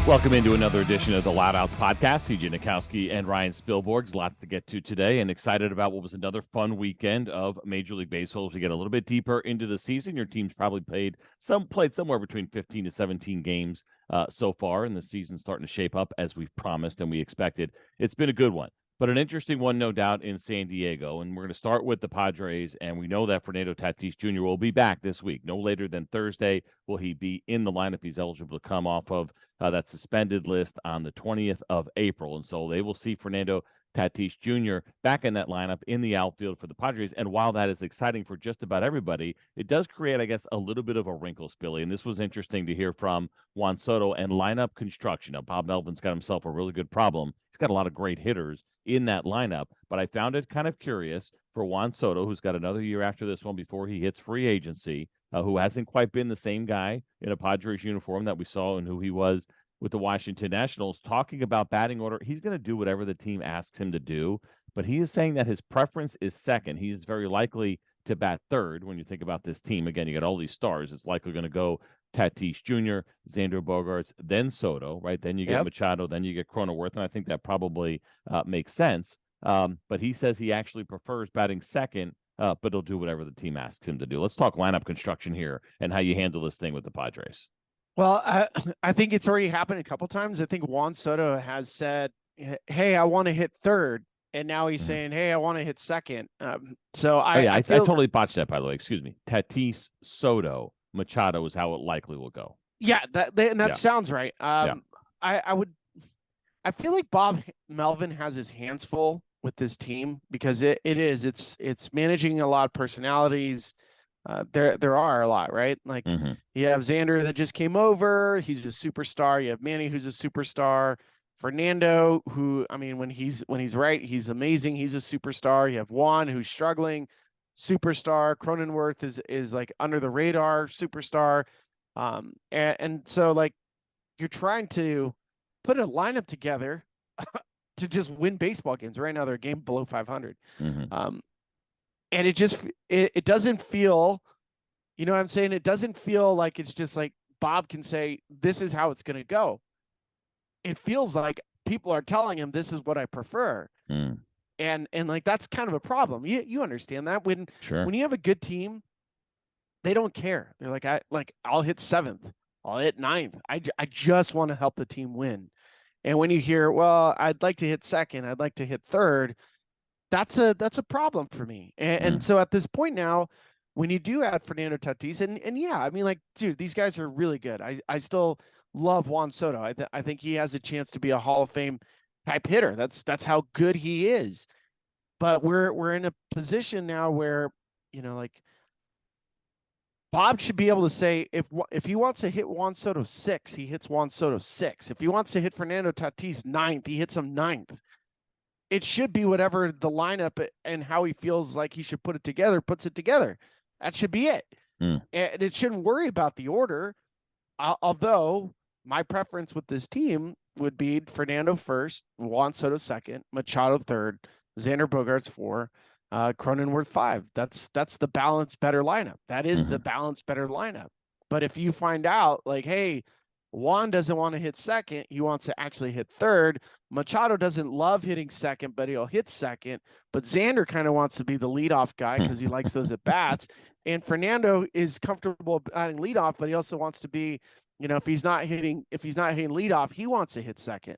Welcome into another edition of the Loud Outs podcast. CJ Nikowski and Ryan Spilborgs. Lots to get to today, and excited about what was another fun weekend of Major League Baseball. As we get a little bit deeper into the season, your team's probably played somewhere between 15 to 17 games so far, and the season's starting to shape up as we've promised and we expected. It's been a good one, but an interesting one, no doubt, in San Diego. And we're going to start with the Padres, and we know that Fernando Tatis Jr. will be back this week. No later than Thursday will he be in the lineup. He's eligible to come off of that suspended list on the 20th of April. And so they will see Fernando Tatis Jr. back in that lineup in the outfield for the Padres. And while that is exciting for just about everybody, it does create, I guess, a little bit of a wrinkle, Spilly. And this was interesting to hear from Juan Soto and lineup construction. Now, Bob Melvin's got himself a really good problem. He's got a lot of great hitters in that lineup, but I found it kind of curious for Juan Soto, who's got another year after this one before he hits free agency, who hasn't quite been the same guy in a Padres uniform that we saw and who he was with the Washington Nationals, talking about batting order. He's going to do whatever the team asks him to do, but he is saying that his preference is second. He is very likely to bat third when you think about this team. Again, you got all these stars. It's likely going to go Tatis Jr., Xander Bogaerts, then Soto, right? Then you get Machado, then you get Cronenworth, and I think that probably makes sense. But he says he actually prefers batting second, but he'll do whatever the team asks him to do. Let's talk lineup construction here and how you handle this thing with the Padres. Well, I think it's already happened a couple times. I think Juan Soto has said, hey, I want to hit third. And now he's saying, hey, I want to hit second. I totally botched that, by the way. Excuse me. Tatis, Soto, Machado is how it likely will go. Yeah, that sounds right. I feel like Bob Melvin has his hands full with this team because it's managing a lot of personalities. There are a lot, right? Like you have Xander that just came over. He's a superstar. You have Manny, who's a superstar. Fernando, who, I mean, when he's right, he's amazing. He's a superstar. You have Juan, who's struggling, superstar. Cronenworth is like under the radar superstar. And so like you're trying to put a lineup together to just win baseball games. Right now they're a game below 500. And it doesn't feel, you know what I'm saying? It doesn't feel like it's just like Bob can say, this is how it's going to go. It feels like people are telling him, this is what I prefer. And like, that's kind of a problem. You understand that when you have a good team, they don't care. They're like, I'll hit seventh. I'll hit ninth. I just want to help the team win. And when you hear, well, I'd like to hit second, I'd like to hit third, that's a problem for me. And so at this point now, when you do add Fernando Tatis, and yeah, I mean, like, dude, these guys are really good. I still love Juan Soto. I think he has a chance to be a Hall of Fame type hitter. That's how good he is. But we're in a position now where, you know, like Bob should be able to say if he wants to hit Juan Soto 6, he hits Juan Soto 6. If he wants to hit Fernando Tatis 9th, he hits him 9th. It should be whatever the lineup and how he feels like he should put it together, puts it together. That should be it. And it shouldn't worry about the order. Although my preference with this team would be Fernando first, Juan Soto second, Machado third, Xander Bogaerts 4, Cronenworth 5. That's the balanced better lineup. That is the balanced better lineup. But if you find out like, hey, Juan doesn't want to hit second, he wants to actually hit third. Machado doesn't love hitting second, but he'll hit second. But Xander kind of wants to be the leadoff guy because he likes those at bats. And Fernando is comfortable batting leadoff, but he also wants to be, you know, if he's not hitting leadoff, he wants to hit second.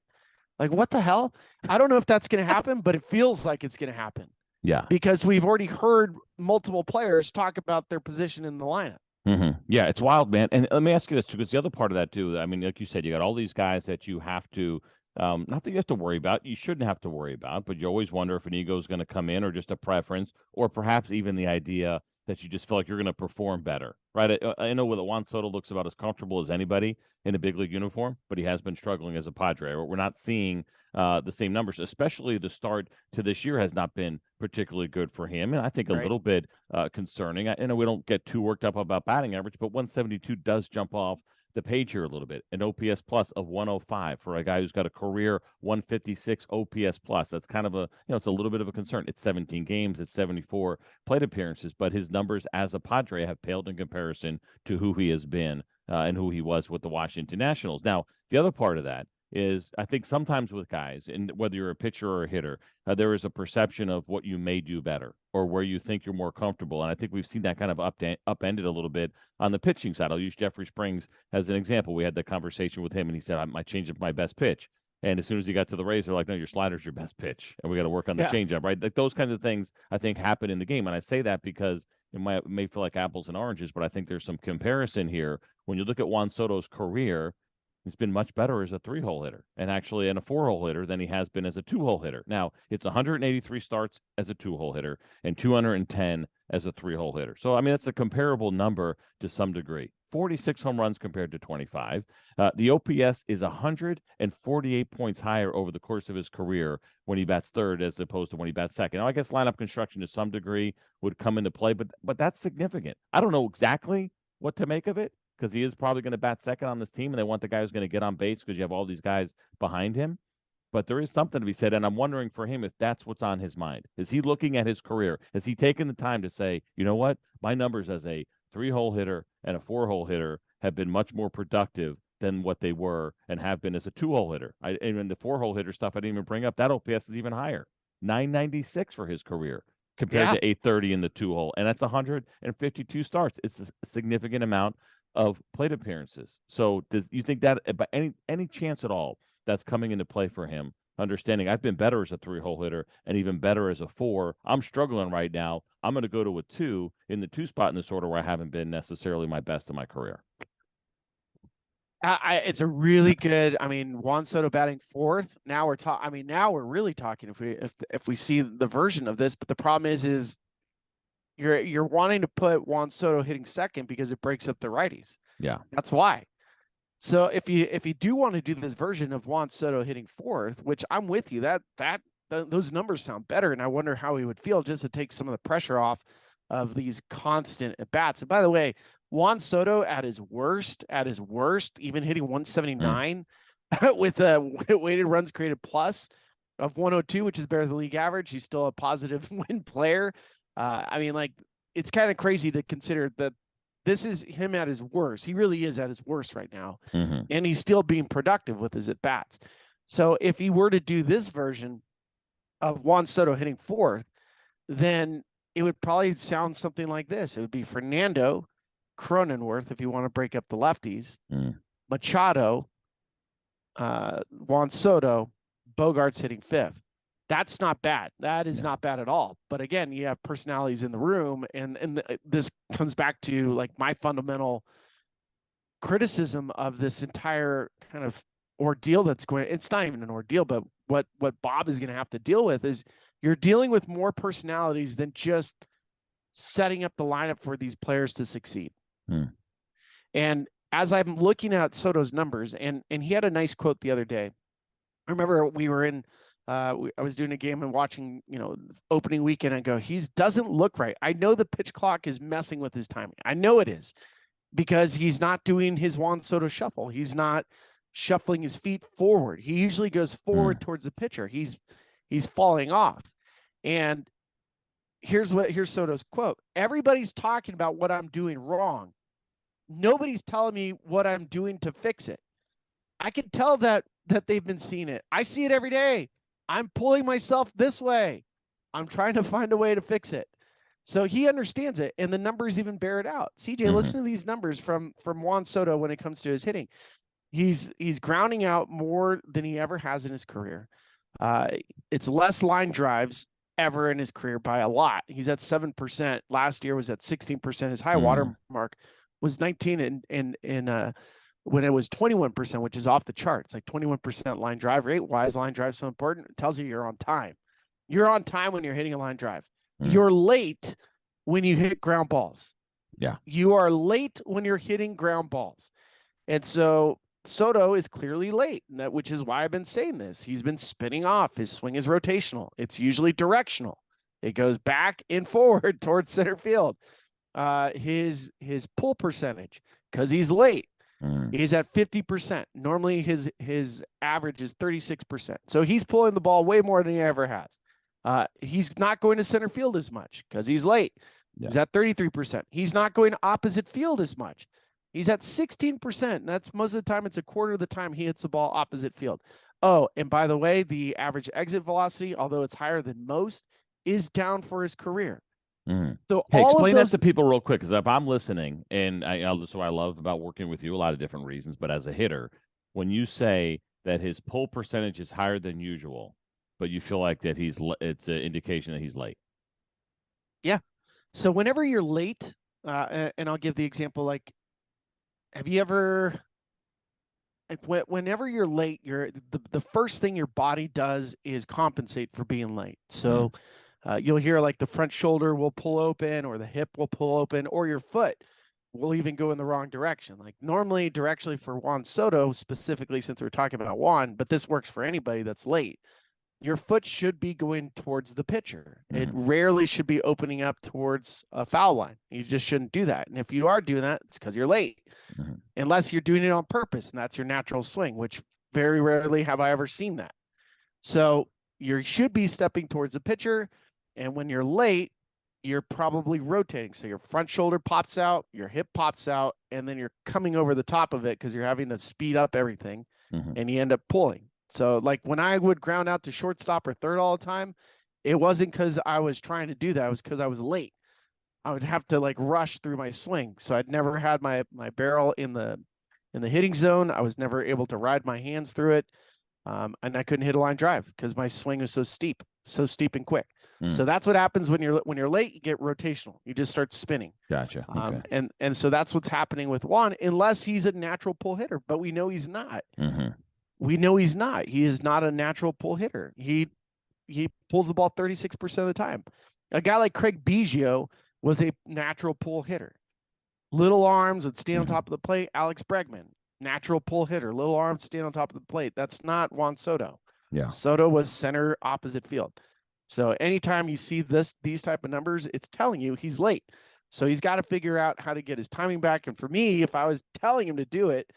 Like, what the hell? I don't know if that's going to happen, but it feels like it's going to happen. Yeah. Because we've already heard multiple players talk about their position in the lineup. Yeah, it's wild, man. And let me ask you this, because the other part of that, too, I mean, like you said, you got all these guys that you have to, not that you have to worry about, you shouldn't have to worry about, but you always wonder if an ego is going to come in or just a preference, or perhaps even the idea that you just feel like you're going to perform better, right? I know that Juan Soto looks about as comfortable as anybody in a big league uniform, but he has been struggling as a Padre. We're not seeing the same numbers, especially the start to this year has not been particularly good for him. And I think a little bit concerning. I know we don't get too worked up about batting average, but 172 does jump off the page here a little bit. An OPS plus of 105 for a guy who's got a career 156 OPS plus. That's kind of a, it's a little bit of a concern. It's 17 games, it's 74 plate appearances, but his numbers as a Padre have paled in comparison to who he has been and who he was with the Washington Nationals. Now, the other part of that is I think sometimes with guys, and whether you're a pitcher or a hitter, there is a perception of what you may do better or where you think you're more comfortable. And I think we've seen that kind of upended a little bit on the pitching side. I'll use Jeffrey Springs as an example. We had the conversation with him, and he said, I might change up my best pitch. And as soon as he got to the Rays, they're like, no, your slider's your best pitch, and we got to work on the changeup, right? Like those kinds of things I think happen in the game. And I say that because it may feel like apples and oranges, but I think there's some comparison here. When you look at Juan Soto's career, he's been much better as a 3-hole hitter and actually in a 4-hole hitter than he has been as a 2-hole hitter. Now, it's 183 starts as a 2-hole hitter and 210 as a 3-hole hitter. So, I mean, that's a comparable number to some degree. 46 home runs compared to 25. The OPS is 148 points higher over the course of his career when he bats third as opposed to when he bats second. Now, I guess lineup construction to some degree would come into play, but that's significant. I don't know exactly what to make of it, because he is probably going to bat second on this team, and they want the guy who's going to get on base because you have all these guys behind him. But there is something to be said, and I'm wondering for him if that's what's on his mind. Is he looking at his career? Has he taken the time to say, you know what? My numbers as a 3-hole hitter and a 4-hole hitter have been much more productive than what they were and have been as a 2-hole hitter. And in the 4-hole hitter stuff, I didn't even bring up. That OPS is even higher, 996 for his career compared to 830 in the 2-hole. And that's 152 starts. It's a significant amount of plate appearances. So do you think that by any chance at all that's coming into play for him, understanding I've been better as a 3-hole hitter and even better as a 4? I'm struggling right now. I'm going to go to a 2 in the 2 spot in this order where I haven't been necessarily my best in my career. It's a really good. I mean, Juan Soto batting 4th. Now we're talking. I mean, now we're really talking. If we see the version of this, but the problem is you're wanting to put Juan Soto hitting 2nd because it breaks up the righties. Yeah, that's why. So if you do want to do this version of Juan Soto hitting 4th, which I'm with you, those numbers sound better, and I wonder how he would feel just to take some of the pressure off of these constant at bats. And by the way, Juan Soto at his worst, even hitting 179 with a weighted runs created plus of 102, which is better than league average. He's still a positive win player. I mean, like, it's kind of crazy to consider that this is him at his worst. He really is at his worst right now. And he's still being productive with his at-bats. So if he were to do this version of Juan Soto hitting 4th, then it would probably sound something like this. It would be Fernando, Cronenworth, if you want to break up the lefties, Machado, Juan Soto, Bogarts hitting 5th. That's not bad. That is not bad at all. But again, you have personalities in the room, and this comes back to like my fundamental criticism of this entire kind of ordeal that's going. It's not even an ordeal, but what Bob is going to have to deal with is you're dealing with more personalities than just setting up the lineup for these players to succeed. And as I'm looking at Soto's numbers, and he had a nice quote the other day. I remember we were in. I was doing a game and watching, opening weekend, and go, he doesn't look right. I know the pitch clock is messing with his timing. I know it is, because he's not doing his Juan Soto shuffle. He's not shuffling his feet forward. He usually goes forward towards the pitcher. He's falling off. And here's Soto's quote. Everybody's talking about what I'm doing wrong. Nobody's telling me what I'm doing to fix it. I can tell that they've been seeing it. I see it every day. I'm pulling myself this way. I'm trying to find a way to fix it. So he understands it, and the numbers even bear it out. CJ, listen to these numbers from Juan Soto when it comes to his hitting. He's grounding out more than he ever has in his career. It's less line drives ever in his career by a lot. He's at 7%. Last year was at 16%. His high water mark was 19 in when it was 21%, which is off the charts. Like 21% line drive rate. Why is line drive so important? It tells you you're on time. You're on time when you're hitting a line drive. You're late when you hit ground balls. Yeah. You are late when you're hitting ground balls. And so Soto is clearly late, which is why I've been saying this. He's been spinning off. His swing is rotational. It's usually directional. It goes back and forward towards center field. His pull percentage, because he's late, he's at 50%. Normally his average is 36%. So he's pulling the ball way more than he ever has. He's not going to center field as much because he's late. Yeah. He's at 33%. He's not going to opposite field as much He's at 16%. That's most of the time. It's a quarter of the time he hits the ball opposite field. Oh, and by the way, the average exit velocity, although it's higher than most, is down for his career. So Hey, all of explain that those, to people real quick, because if I'm listening, and this is what I love about working with you, a lot of different reasons, but as a hitter, when you say that his pull percentage is higher than usual, but you feel like that it's an indication that he's late. yeah. So whenever you're late, and I'll give the example, like, have you ever, like, whenever you're late, the first thing your body does is compensate for being late. So you'll hear like the front shoulder will pull open, or the hip will pull open, or your foot will even go in the wrong direction. Like normally, directionally for Juan Soto specifically, since we're talking about Juan, but this works for anybody that's late. Your foot should be going towards the pitcher. It rarely should be opening up towards a foul line. You just shouldn't do that. And if you are doing that, it's because you're late, unless you're doing it on purpose and that's your natural swing, which very rarely have I ever seen that. So you should be stepping towards the pitcher. And when you're late, you're probably rotating. So your front shoulder pops out, your hip pops out, and then you're coming over the top of it because you're having to speed up everything, and you end up pulling. So like when I would ground out to shortstop or third all the time, it wasn't because I was trying to do that. It was because I was late. I would have to like rush through my swing. So I'd never had my barrel in the hitting zone. I was never able to ride my hands through it. And I couldn't hit a line drive because my swing was so steep and quick. So that's what happens when you're late. You get rotational. You just start spinning. Gotcha. Okay. And so that's what's happening with Juan, unless he's a natural pull hitter. But we know he's not. We know he's not. He is not a natural pull hitter. He pulls the ball 36% of the time. A guy like Craig Biggio was a natural pull hitter. Little arms would stand on top of the plate. Alex Bregman, natural pull hitter. Little arms stand on top of the plate. That's not Juan Soto. Yeah. Soto was center opposite field. So anytime you see these type of numbers, it's telling you he's late. So he's got to figure out how to get his timing back. And for me, if I was telling him to do it,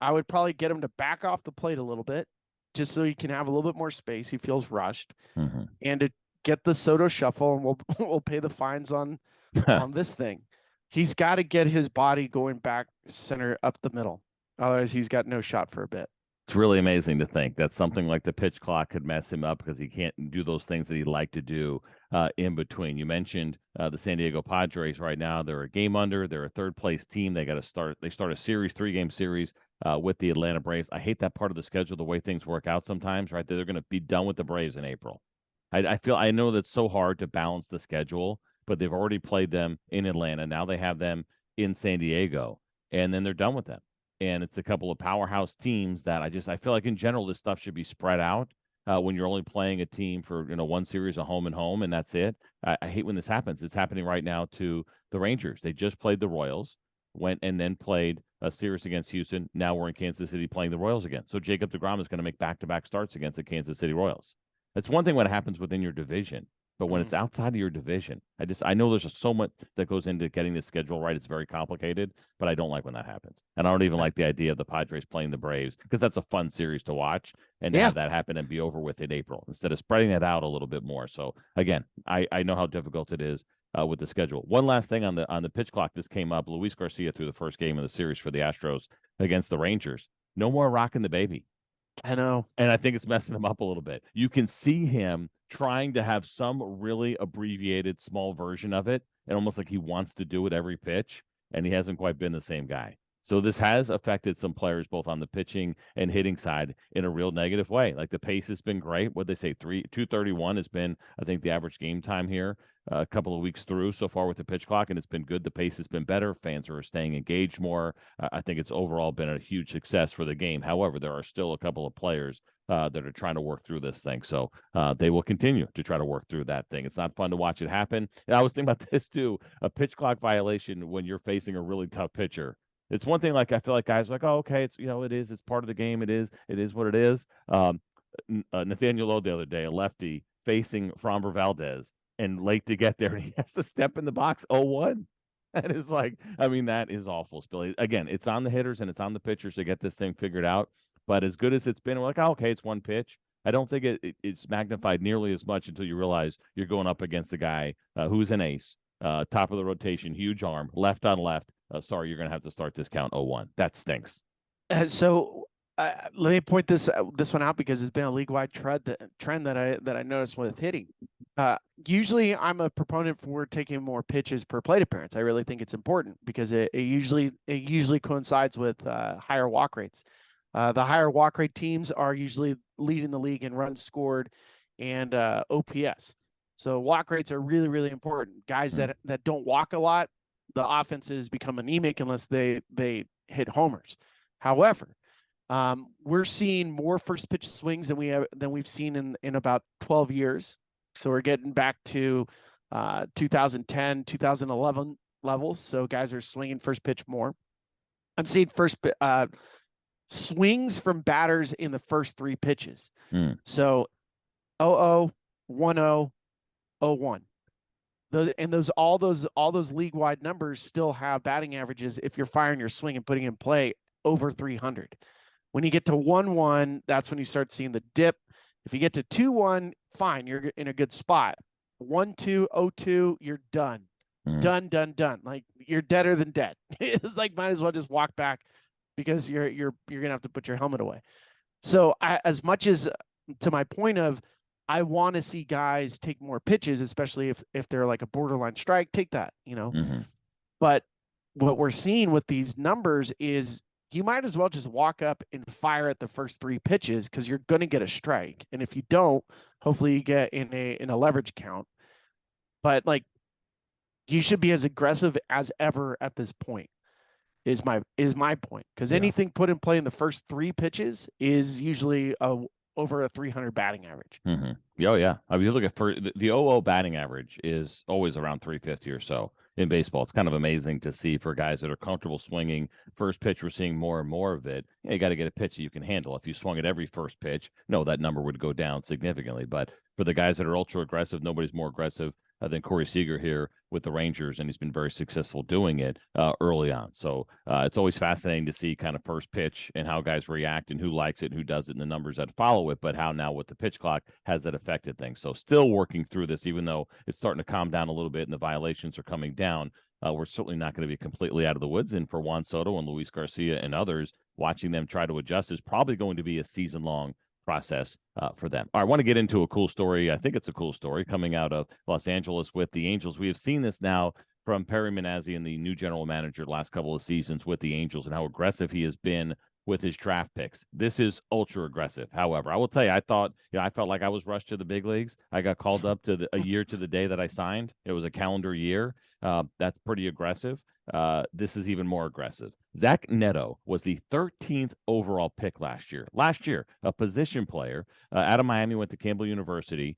I would probably get him to back off the plate a little bit, just so he can have a little bit more space. He feels rushed, and to get the Soto shuffle, and we'll pay the fines on this thing. He's got to get his body going back center up the middle. Otherwise, he's got no shot for a bit. It's really amazing to think that something like the pitch clock could mess him up because he can't do those things that he'd like to do in between. You mentioned the San Diego Padres right now. They're a game under. They're a third-place team. They start a 3-game series with the Atlanta Braves. I hate that part of the schedule, the way things work out sometimes, right? They're going to be done with the Braves in April. I know that's so hard to balance the schedule, but they've already played them in Atlanta. Now they have them in San Diego, and then they're done with them. And it's a couple of powerhouse teams that I feel like in general this stuff should be spread out when you're only playing a team for one series, a home and home, and that's it. I hate when this happens. It's happening right now to the Rangers. They just played the Royals, went and then played a series against Houston. Now we're in Kansas City playing the Royals again. So Jacob deGrom is going to make back-to-back starts against the Kansas City Royals. It's one thing when it happens within your division, but when it's outside of your division, I know there's just so much that goes into getting the schedule right. It's very complicated, but I don't like when that happens. And I don't even like the idea of the Padres playing the Braves because that's a fun series to watch, and to have that happen and be over with in April instead of spreading it out a little bit more. So again, I know how difficult it is with the schedule. One last thing on the pitch clock. This came up. Luis Garcia threw the first game of the series for the Astros against the Rangers. No more rocking the baby. I know. And I think it's messing him up a little bit. You can see him trying to have some really abbreviated small version of it, and almost like he wants to do it every pitch, and he hasn't quite been the same guy. So this has affected some players both on the pitching and hitting side in a real negative way. Like the pace has been great. What they say, 231 has been, I think, the average game time here a couple of weeks through so far with the pitch clock, and it's been good. The pace has been better. Fans are staying engaged more. I think it's overall been a huge success for the game. However, there are still a couple of players that are trying to work through this thing. So they will continue to try to work through that thing. It's not fun to watch it happen. And I was thinking about this too, a pitch clock violation when you're facing a really tough pitcher. It's one thing, like I feel like guys are like, oh, okay, it's it's part of the game. It is what it is. Nathaniel Lowe the other day, a lefty facing Framber Valdez and late to get there, and he has to step in the box 0-1. That is that is awful, Spilly. Again, it's on the hitters and it's on the pitchers to get this thing figured out. But as good as it's been, we're like, oh, okay, it's one pitch. I don't think it's magnified nearly as much until you realize you're going up against a guy who's an ace, top of the rotation, huge arm, left on left. sorry, you're going to have to start this count 0-1. That stinks. Let me point this one out because it's been a league-wide trend that I noticed with hitting. Usually, I'm a proponent for taking more pitches per plate appearance. I really think it's important because it usually coincides with higher walk rates. The higher walk rate teams are usually leading the league in runs scored and OPS. So walk rates are really, really important. Guys that don't walk a lot, the offenses become anemic unless they hit homers. However, we're seeing more first pitch swings than we've seen in about 12 years. So we're getting back to 2010, 2011 levels. So guys are swinging first pitch more. I'm seeing swings from batters in the first 3 pitches. So 0-0, 1-0, 0-1. All those league-wide numbers still have batting averages if you're firing your swing and putting in play over 300. When you get to 1-1, that's when you start seeing the dip. If you get to 2-1, fine, you're in a good spot. 1-2, 0-2, you're done. Done. Like you're deader than dead. It's like might as well just walk back because you're gonna have to put your helmet away. So as much as to my point of I want to see guys take more pitches, especially if they're like a borderline strike, take that, But what we're seeing with these numbers is you might as well just walk up and fire at the first 3 pitches because you're going to get a strike. And if you don't, hopefully you get in a leverage count. But like you should be as aggressive as ever at this point is my point. Because anything put in play in the first 3 pitches is usually over a 300 batting average. Oh, yeah. I mean, you look at the 0-0 batting average is always around 350 or so in baseball. It's kind of amazing to see for guys that are comfortable swinging first pitch. We're seeing more and more of it. You got to get a pitch that you can handle. If you swung at every first pitch, no, that number would go down significantly. But for the guys that are ultra aggressive, nobody's more aggressive than Corey Seager here with the Rangers, and he's been very successful doing it early on. So it's always fascinating to see kind of first pitch and how guys react and who likes it and who does it and the numbers that follow it, but how now with the pitch clock has that affected things. So still working through this, even though it's starting to calm down a little bit and the violations are coming down. We're certainly not going to be completely out of the woods. And for Juan Soto and Luis Garcia and others, watching them try to adjust is probably going to be a season-long process for them. All right, I want to get into a cool story. I think it's a cool story coming out of Los Angeles with the Angels. We have seen this now from Perry Minasian, the new general manager the last couple of seasons with the Angels, and how aggressive he has been with his draft picks. This is ultra aggressive. However, I will tell you, I felt like I was rushed to the big leagues. I got called up to a year to the day that I signed. It was a calendar year. That's pretty aggressive. This is even more aggressive. Zach Neto was the 13th overall pick last year. A position player out of Miami, went to Campbell University,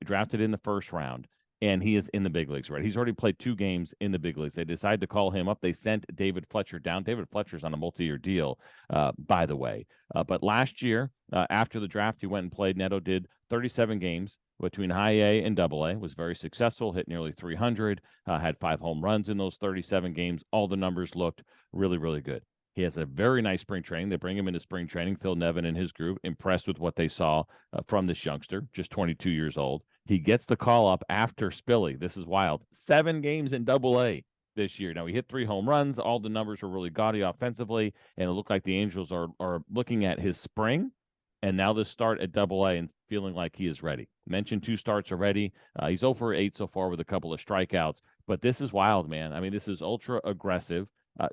drafted in the first round, and he is in the big leagues, right? He's already played 2 games in the big leagues. They decided to call him up. They sent David Fletcher down. David Fletcher's on a multi-year deal, by the way. But last year, after the draft, he went and played. Neto did 37 games between high A and double A, was very successful, hit nearly 300, had 5 home runs in those 37 games. All the numbers looked really, really good. He has a very nice spring training. They bring him into spring training. Phil Nevin and his group impressed with what they saw from this youngster, just 22 years old. He gets the call up after Spilly. This is wild. 7 games in double A this year. Now, he hit 3 home runs. All the numbers were really gaudy offensively, and it looked like the Angels are looking at his spring and now this start at double A and feeling like he is ready. Mentioned 2 starts already. He's 0 for 8 so far with a couple of strikeouts, but this is wild, man. I mean, this is ultra aggressive.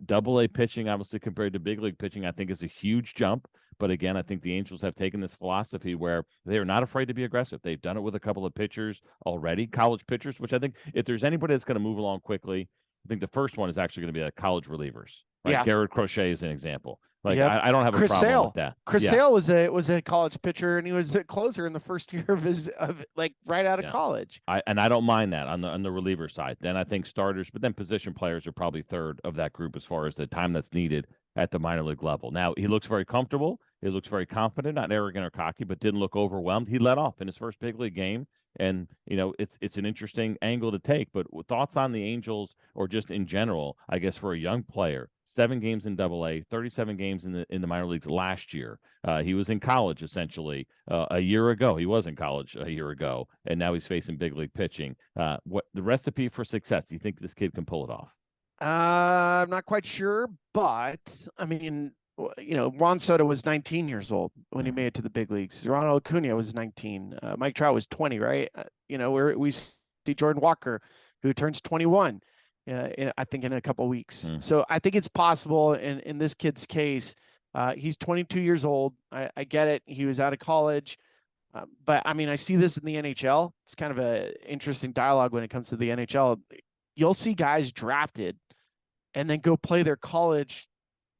Double A pitching, obviously, compared to big league pitching, I think is a huge jump. But again, I think the Angels have taken this philosophy where they are not afraid to be aggressive. They've done it with a couple of pitchers already, college pitchers, which I think if there's anybody that's going to move along quickly, I think the first one is actually going to be college relievers. Right? Yeah. Garrett Crochet is an example. Like, yep. I don't have a problem with that. Chris Sale was a college pitcher, and he was a closer in the first year of right out of college. I don't mind that on the reliever side. Then I think starters, but then position players are probably third of that group as far as the time that's needed at the minor league level. Now, he looks very comfortable. He looks very confident, not arrogant or cocky, but didn't look overwhelmed. He led off in his first big league game. And, it's an interesting angle to take. But thoughts on the Angels or just in general, I guess, for a young player, 7 games in double A, 37 games in the minor leagues last year. He was in college, essentially, a year ago. He was in college a year ago, and now he's facing big league pitching. What the recipe for success? Do you think this kid can pull it off? I'm not quite sure, but I mean, Juan Soto was 19 years old when he made it to the big leagues. Ronald Acuna was 19. Mike Trout was 20, right? We see Jordan Walker, who turns 21, I think in a couple of weeks. So I think it's possible in this kid's case. He's 22 years old. I get it. He was out of college. But I mean, I see this in the NHL. It's kind of an interesting dialogue when it comes to the NHL. You'll see guys drafted and then go play their college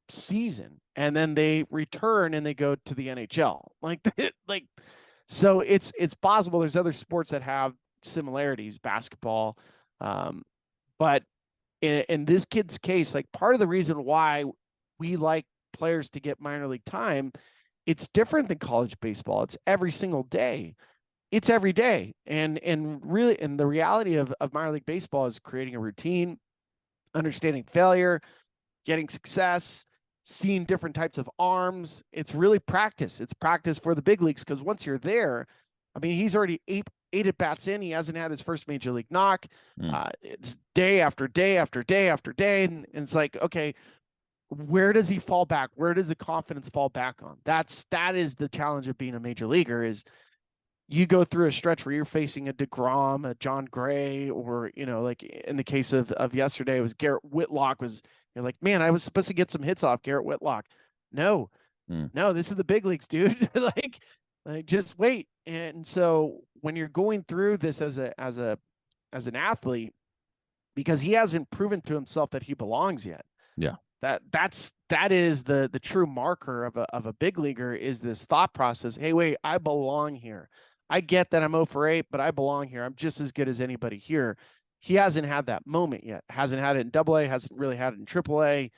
season, and then they return and they go to the NHL. Like, so it's possible. There's other sports that have similarities, basketball, but in this kid's case, like part of the reason why we like players to get minor league time, it's different than college baseball. It's every single day. It's every day. And really, and the reality of minor league baseball is creating a routine, understanding failure, getting success, seeing different types of arms. It's really practice. It's practice for the big leagues, because once you're there, I mean, he's already eight at bats in. He hasn't had his first major league knock. It's day after day after day after day. And it's like, okay, where does he fall back? Where does the confidence fall back on? That is the challenge of being a major leaguer. Is you go through a stretch where you're facing a DeGrom, a John Gray, or, like in the case of yesterday, it was Garrett Whitlock. You're like, man, I was supposed to get some hits off Garrett Whitlock. No, this is the big leagues, dude. like just wait. And so when you're going through this as an athlete, because he hasn't proven to himself that he belongs yet. Yeah. That is the true marker of a big leaguer, is this thought process. Hey, wait, I belong here. I get that I'm 0 for 8, but I belong here. I'm just as good as anybody here. He hasn't had that moment yet. Hasn't had it in AA, hasn't really had it in AAA.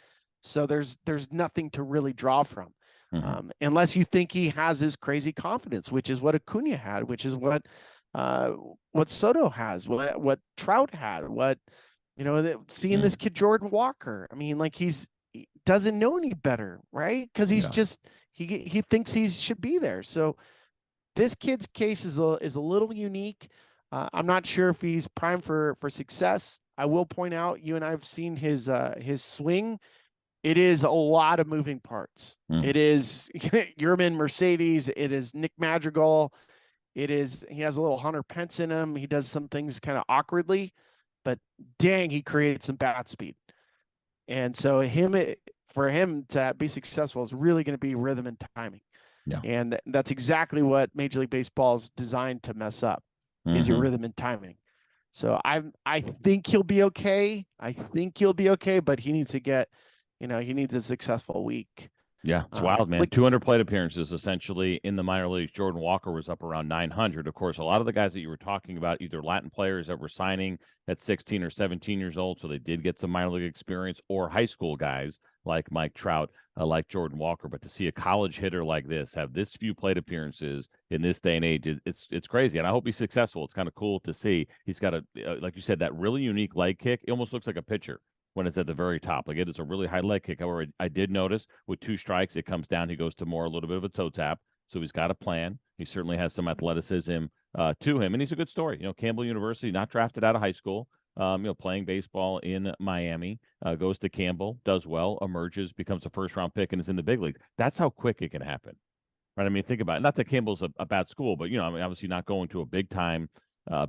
So there's nothing to really draw from. Unless you think he has this crazy confidence, which is what Acuna had, which is what Soto has, what Trout had, seeing this kid Jordan Walker. I mean, like he doesn't know any better, right? Because he's just he thinks he should be there. So this kid's case is a little unique. I'm not sure if he's primed for success. I will point out, you and I have seen his swing. It is a lot of moving parts. It is Yerman Mercedes. It is Nick Madrigal. He has a little Hunter Pence in him. He does some things kind of awkwardly, but dang, he creates some bat speed. And so for him to be successful is really going to be rhythm and timing. Yeah. And that's exactly what Major League Baseball is designed to mess up, is your rhythm and timing. So I think he'll be okay. But he needs to get, he needs a successful week. Yeah, it's wild, man. 200 plate appearances essentially in the minor leagues. Jordan Walker was up around 900. Of course, a lot of the guys that you were talking about, either Latin players that were signing at 16 or 17 years old, so they did get some minor league experience, or high school guys like Mike Trout, like Jordan Walker. But to see a college hitter like this have this few plate appearances in this day and age, it's crazy. And I hope he's successful. It's kind of cool to see. He's got like you said, that really unique leg kick. It almost looks like a pitcher when it's at the very top. Like, it is a really high leg kick. However, I did notice with 2 strikes, it comes down. He goes to a little bit of a toe tap. So he's got a plan. He certainly has some athleticism to him. And he's a good story. Campbell University, not drafted out of high school, playing baseball in Miami, goes to Campbell, does well, emerges, becomes a first-round pick, and is in the big league. That's how quick it can happen. Right? I mean, think about it. Not that Campbell's a bad school, but, obviously not going to a big-time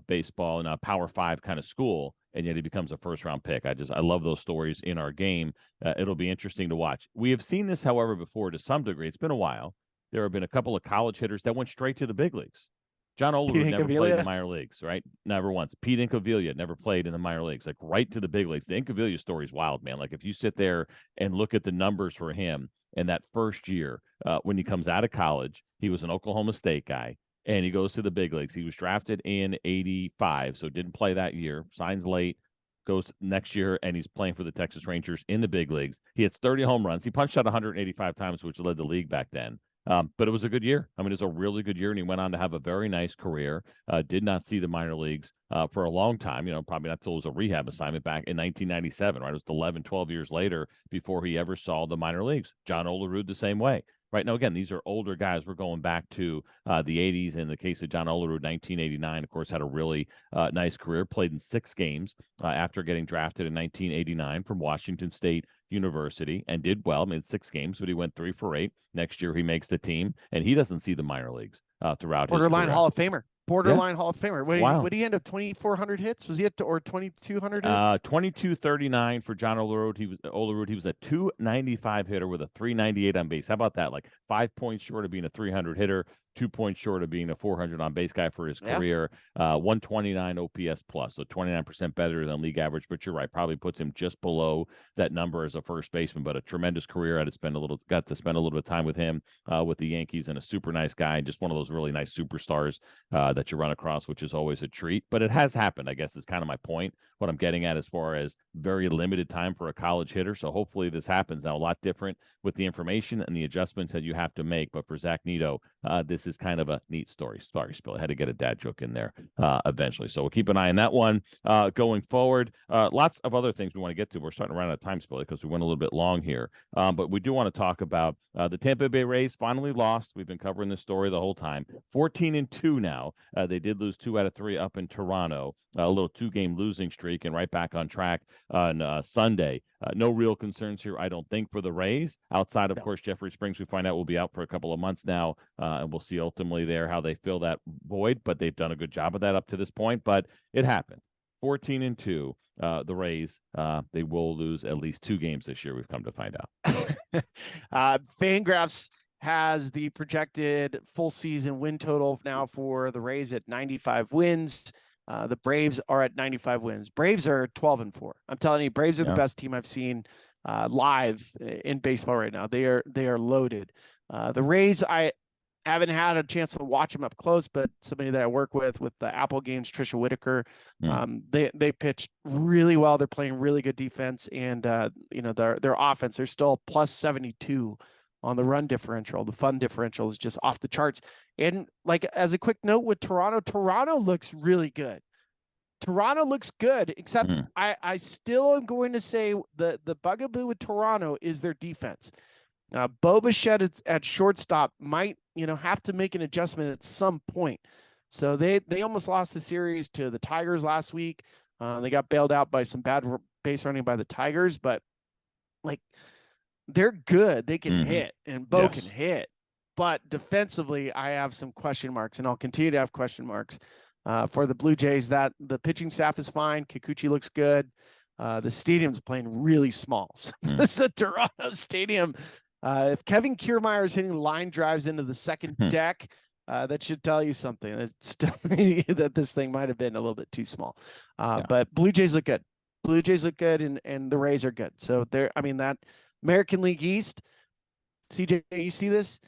baseball in a Power 5 kind of school, and yet he becomes a first-round pick. I love those stories in our game. It'll be interesting to watch. We have seen this, however, before to some degree. It's been a while. There have been a couple of college hitters that went straight to the big leagues. John Olerud never played in the minor leagues, right? Never once. Pete Incaviglia never played in the minor leagues, like right to the big leagues. The Incaviglia story is wild, man. Like, if you sit there and look at the numbers for him in that first year, when he comes out of college, he was an Oklahoma State guy, and he goes to the big leagues. He was drafted in 85, so didn't play that year, signs late, goes next year, and he's playing for the Texas Rangers in the big leagues. He hits 30 home runs. He punched out 185 times, which led the league back then. But it was a good year. I mean, it was a really good year, and he went on to have a very nice career. Did not see the minor leagues for a long time, probably not until it was a rehab assignment back in 1997, right? It was 11, 12 years later before he ever saw the minor leagues. John Olerud the same way, right? Now, again, these are older guys. We're going back to the 80s. In the case of John Olerud, 1989, of course, had a really nice career, played in 6 games after getting drafted in 1989 from Washington State University and did well, made 6 games, but he went 3 for 8. Next year, he makes the team, and he doesn't see the minor leagues throughout his Borderline career. Hall of Famer. Yeah. Hall of Famer. Wow. What did he end up 2,400 hits? Was he at or 2,200 hits? 2239 for John Olerud. He was a 295 hitter with a 398 on base. How about that? Like 5 points short of being a 300 hitter, 2 points short of being a 400 on base guy for his career. 129 OPS plus, so 29% better than league average. But you're right, probably puts him just below that number as a first baseman. But a tremendous career. Got to spend a little bit of time with him with the Yankees, and a super nice guy, and just one of those really nice superstars that you run across, which is always a treat. But it has happened, I guess, is kind of my point. What I'm getting at as far as very limited time for a college hitter. So hopefully this happens now. A lot different with the information and the adjustments that you have to make. But for Zach Neto, this is kind of a neat story. Sorry, Spilly. I had to get a dad joke in there eventually. So we'll keep an eye on that one going forward. Lots of other things we want to get to. We're starting to run out of time, Spilly, because we went a little bit long here. But we do want to talk about the Tampa Bay Rays finally lost. We've been covering this story the whole time. 14-2 now. They did lose 2 out of 3 up in Toronto. A little 2-game losing streak, and right back on track on Sunday. No real concerns here, I don't think, for the Rays. Outside, of course, Jeffrey Springs, we find out, will be out for a couple of months now, and we'll see ultimately there how they fill that void. But they've done a good job of that up to this point. But it happened. 14-2. The Rays, they will lose at least 2 games this year, we've come to find out. Fangraphs has the projected full season win total now for the Rays at 95 wins. The Braves are at 95 wins. Braves are 12-4. I'm telling you, Braves are the best team I've seen live in baseball right now. They are loaded. The Rays, I haven't had a chance to watch them up close, but somebody that I work with the Apple games, Trisha Whitaker, they pitched really well. They're playing really good defense, and their offense, they're still plus 72 on the run differential. The fun differential is just off the charts. And like, as a quick note with Toronto looks really good. Toronto looks good, except I still am going to say the bugaboo with Toronto is their defense. Bo Bichette at shortstop might, have to make an adjustment at some point. So they almost lost the series to the Tigers last week. They got bailed out by some bad base running by the Tigers, but like, they're good. They can hit, and Bo can hit. But defensively, I have some question marks, and I'll continue to have question marks for the Blue Jays. That the pitching staff is fine. Kikuchi looks good. The stadium's playing really small. So this is a Toronto stadium. If Kevin Kiermaier is hitting line drives into the second deck, that should tell you something. It's that this thing might have been a little bit too small. But Blue Jays look good. And the Rays are good. So that American League East, CJ, you see this?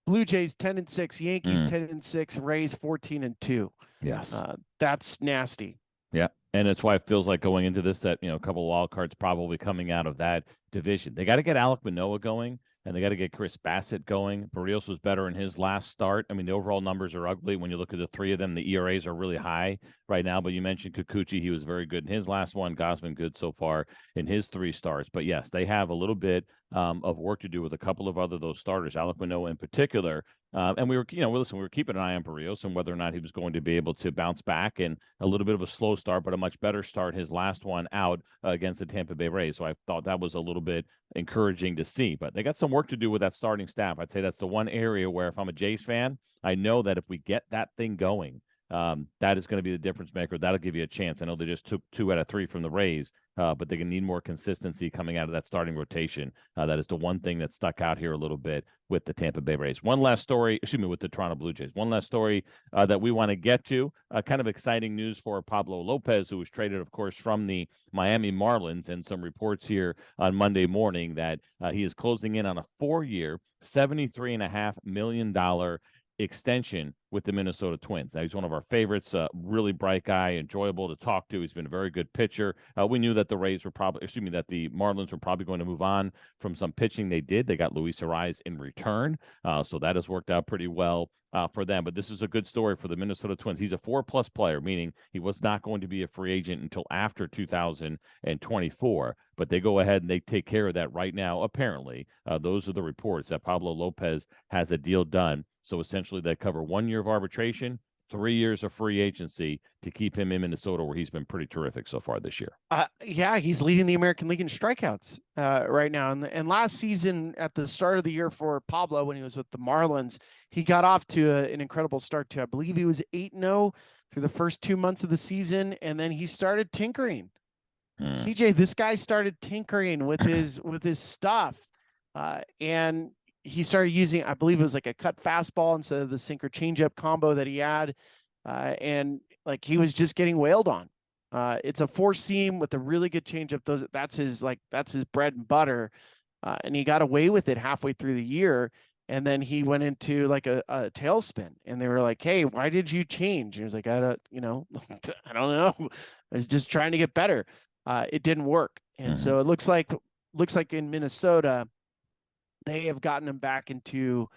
Blue Jays 10-6, Yankees 10-6, Rays 14-2. Yes, that's nasty. Yeah, and it's why it feels like going into this that a couple of wild cards probably coming out of that division. They got to get Alek Manoah going, and they got to get Chris Bassett going. Barrios was better in his last start. I mean, the overall numbers are ugly when you look at the 3 of them. The ERAs are really high right now. But you mentioned Kikuchi; he was very good in his last one. Gosman good so far in his 3 starts. But yes, they have a little bit of work to do with a couple of those starters, Alek Manoah in particular. And we were keeping an eye on Barrios and whether or not he was going to be able to bounce back, and a little bit of a slow start, but a much better start his last one out against the Tampa Bay Rays. So I thought that was a little bit encouraging to see, but they got some work to do with that starting staff. I'd say that's the one area where if I'm a Jays fan, I know that if we get that thing going, that is going to be the difference maker. That'll give you a chance. I know they just took 2 out of 3 from the Rays, but they're going to need more consistency coming out of that starting rotation. That is the one thing that stuck out here a little bit with the Tampa Bay Rays. One last story, with the Toronto Blue Jays. One last story that we want to get to. Kind of exciting news for Pablo Lopez, who was traded, of course, from the Miami Marlins, and some reports here on Monday morning that he is closing in on a 4-year, $73.5 million extension with the Minnesota Twins. Now, he's one of our favorites, really bright guy, enjoyable to talk to. He's been a very good pitcher. We knew that the that the Marlins were probably going to move on from some pitching they did. They got Luis Ariz in return, so that has worked out pretty well for them. But this is a good story for the Minnesota Twins. He's a 4+ player, meaning he was not going to be a free agent until after 2024. But they go ahead and they take care of that right now, apparently. Those are the reports that Pablo Lopez has a deal done. So essentially, they cover 1 year of arbitration, 3 years of free agency to keep him in Minnesota, where he's been pretty terrific so far this year. Yeah, he's leading the American League in strikeouts right now. And last season, at the start of the year for Pablo, when he was with the Marlins, he got off to an incredible start too. I believe he was 8-0 through the first 2 months of the season, and then he started tinkering. CJ, this guy started tinkering with his stuff, and he started using, I believe it was like a cut fastball instead of the sinker changeup combo that he had. And like he was just getting wailed on. It's a 4-seam with a really good changeup. That's his bread and butter. And he got away with it halfway through the year. And then he went into like a tailspin, and they were like, "Hey, why did you change?" And he was like, I don't know. I was just trying to get better. It didn't work. And so it looks like in Minnesota, they have gotten him back into,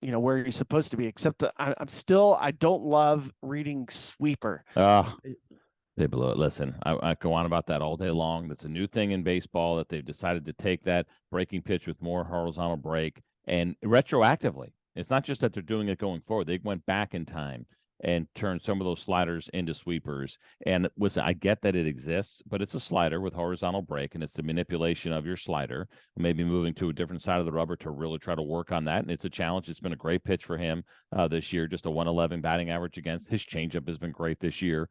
where he's supposed to be, except that I don't love reading sweeper. They blew it. Listen, I go on about that all day long. That's a new thing in baseball, that they've decided to take that breaking pitch with more horizontal break and retroactively. It's not just that they're doing it going forward. They went back in time and turned some of those sliders into sweepers. And I get that it exists, but it's a slider with horizontal break, and it's the manipulation of your slider, maybe moving to a different side of the rubber to really try to work on that. And it's a challenge. It's been a great pitch for him this year, just a 111 batting average against. His changeup has been great this year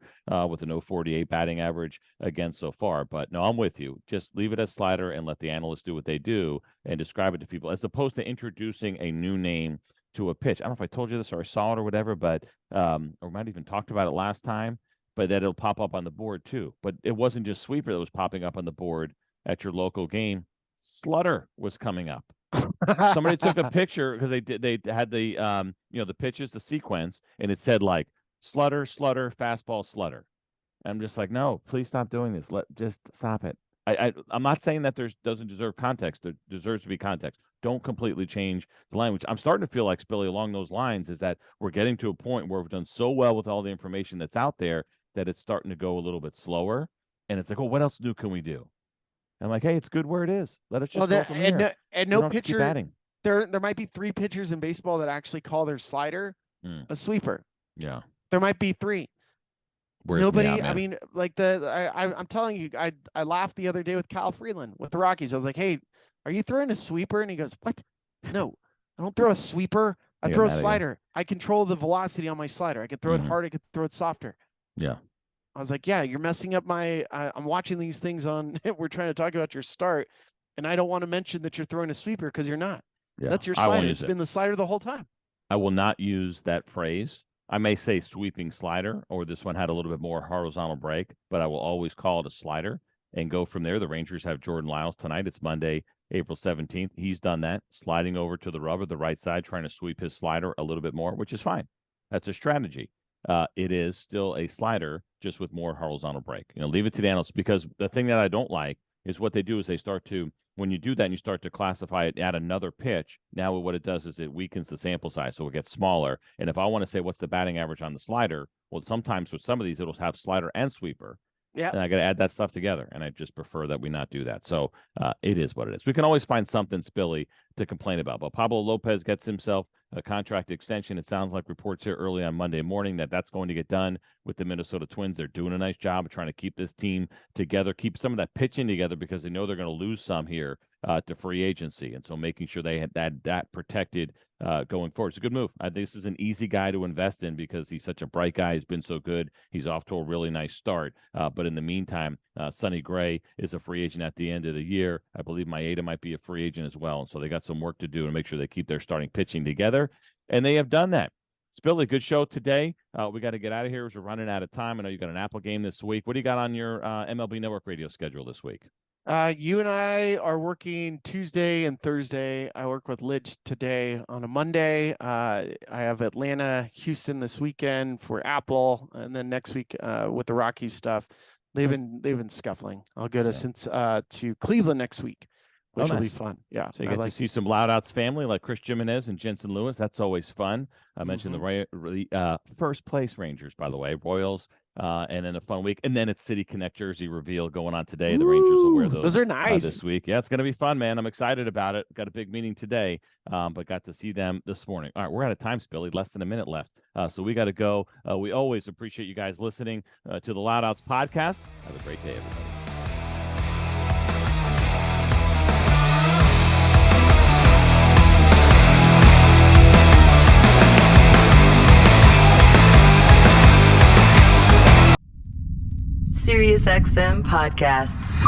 with a 048 batting average against so far. But no, I'm with you. Just leave it as slider and let the analysts do what they do and describe it to people, as opposed to introducing a new name to a pitch. I don't know if I told you this or I saw it or whatever, but or might even talked about it last time, but that it'll pop up on the board too. But it wasn't just sweeper that was popping up on the board at your local game. Slutter was coming up. Somebody took a picture because they had the the pitches, the sequence, and it said like slutter, fastball, slutter. And I'm just like, no, please stop doing this. Just stop it. I'm not saying that doesn't deserve context. There deserves to be context. Don't completely change the language. I'm starting to feel like, Spilly, along those lines, is that we're getting to a point where we've done so well with all the information that's out there that it's starting to go a little bit slower. And it's like, oh, what else new can we do? And I'm like, hey, it's good where it is. Let us just go from here. No pitcher. There might be 3 pitchers in baseball that actually call their slider a sweeper. Yeah. There might be 3. Nobody, I mean, like I'm telling you, I laughed the other day with Kyle Freeland with the Rockies. I was like, hey, are you throwing a sweeper? And he goes, what? No, I don't throw a sweeper. I throw a slider. I control the velocity on my slider. I can throw it hard. I can throw it softer. Yeah. I was like, yeah, you're messing up I'm watching these things on, we're trying to talk about your start, and I don't want to mention that you're throwing a sweeper because you're not. Yeah. That's your slider. It's been the slider the whole time. I will not use that phrase. I may say sweeping slider, or this one had a little bit more horizontal break, but I will always call it a slider and go from there. The Rangers have Jordan Lyles tonight. It's Monday, April 17th. He's done that, sliding over to the rubber, the right side, trying to sweep his slider a little bit more, which is fine. That's a strategy. It is still a slider, just with more horizontal break. Leave it to the analysts, because the thing that I don't like is what they do is they start to, when you do that and you start to classify it at another pitch, now what it does is it weakens the sample size, so it gets smaller. And if I want to say what's the batting average on the slider, well, sometimes with some of these, it'll have slider and sweeper. Yeah. And I got to add that stuff together, and I just prefer that we not do that. So it is what it is. We can always find something, Spilly, to complain about. But Pablo Lopez gets himself a contract extension. It sounds like reports here early on Monday morning that that's going to get done with the Minnesota Twins. They're doing a nice job of trying to keep this team together, keep some of that pitching together, because they know they're going to lose some here to free agency. And so making sure they had that protected going forward. It's a good move. This is an easy guy to invest in because he's such a bright guy. He's been so good. He's off to a really nice start. But in the meantime, Sonny Gray is a free agent at the end of the year. I believe Maeda might be a free agent as well. And so they got some work to do to make sure they keep their starting pitching together. And they have done that. Spilly, good show today. We got to get out of here as we're running out of time. I know you got an Apple game this week. What do you got on your MLB Network radio schedule this week? You and I are working Tuesday and Thursday. I work with Lidge today on a Monday. I have Atlanta, Houston this weekend for Apple, and then next week with the Rockies stuff. They've been scuffling. I'll go to Cleveland next week, which will be fun. Yeah. So you get to see some Loud Outs family like Chris Jimenez and Jensen Lewis. That's always fun. I mentioned the first place Rangers, by the way, Royals, and then a fun week. And then it's City Connect jersey reveal going on today. The Rangers will wear those. Those are nice this week. Yeah, it's going to be fun, man. I'm excited about it. Got a big meeting today, but got to see them this morning. All right, we're out of time, Spilly. Less than a minute left. So we got to go. We always appreciate you guys listening to the Loud Outs podcast. Have a great day, everybody. SiriusXM podcasts.